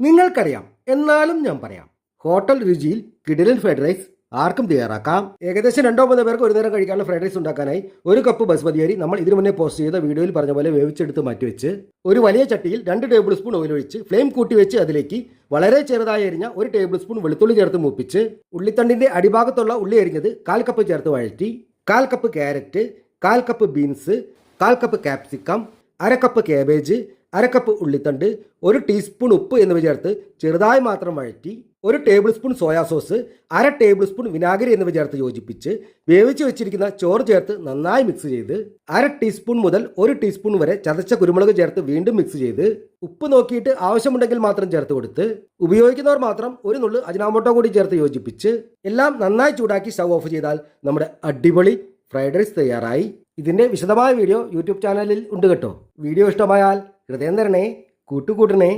നിങ്ങൾക്കറിയാം, എന്നാലും ഞാൻ പറയാം. ഹോട്ടൽ രുചിയിൽ കിടിലൻ ഫ്രൈഡ് റൈസ് ആർക്കും തയ്യാറാക്കാം. ഏകദേശം 2-3 പേർക്ക് ഒരു നേരം കഴിക്കാനുള്ള ഫ്രൈഡ് റൈസ് ഉണ്ടാക്കാനായി 1 കപ്പ് ബസ്മതി അരി നമ്മൾ ഇതിനു മുന്നേ പോസ്റ്റ് ചെയ്ത വീഡിയോയിൽ പറഞ്ഞ പോലെ വേവിച്ചെടുത്ത് മാറ്റിവെച്ച് ഒരു വലിയ ചട്ടിയിൽ 2 ടേബിൾ സ്പൂൺ ഓയിൽ ഒഴിച്ച് ഫ്ലെയിം കൂട്ടി വെച്ച് അതിലേക്ക് വളരെ ചെറുതായി അരിഞ്ഞ 1 ടേബിൾ സ്പൂൺ വെളുത്തുള്ളി ചേർത്ത് മൂപ്പിച്ച് ഉള്ളിത്തണ്ടിന്റെ അടിഭാഗത്തുള്ള ഉള്ളി അരിഞ്ഞത് 1/4 കപ്പ് ചേർത്ത് വഴറ്റി 1/4 cup carrot, 1/4 cup beans, 1/4 cup capsicum, 1/2 cup cabbage, 1/2 cup ഉള്ളിത്തണ്ട്, 1 ടീസ്പൂൺ ഉപ്പ് എന്നിവ ചേർത്ത് ചെറുതായി മാത്രം വഴറ്റി 1 table spoon soya sauce, 1/2 table spoon വിനാഗിരി എന്നിവ ചേർത്ത് യോജിപ്പിച്ച് വേവിച്ച് വെച്ചിരിക്കുന്ന ചോറ് ചേർത്ത് നന്നായി മിക്സ് ചെയ്ത് 1/2 ടീസ്പൂൺ മുതൽ 1 ടീസ്പൂൺ വരെ ചതച്ച കുരുമുളക് ചേർത്ത് വീണ്ടും മിക്സ് ചെയ്ത് ഉപ്പ് നോക്കിയിട്ട് ആവശ്യമുണ്ടെങ്കിൽ മാത്രം ചേർത്ത് കൊടുത്ത് ഉപയോഗിക്കുന്നവർ മാത്രം 1 നുള്ളു അജിനാമോട്ടോ കൂടി ചേർത്ത് യോജിപ്പിച്ച് എല്ലാം നന്നായി ചൂടാക്കി സ്റ്റവ് ഓഫ് ചെയ്താൽ നമ്മുടെ അടിപൊളി ഫ്രൈഡ് റൈസ് തയ്യാറായി. ഇതിന്റെ വിശദമായ വീഡിയോ യൂട്യൂബ് ചാനലിൽ ഉണ്ട് കേട്ടോ. വീഡിയോ ഇഷ്ടമായാൽ ഹൃദയം തരണേ, കൂട്ടുകൂട്ടണേ.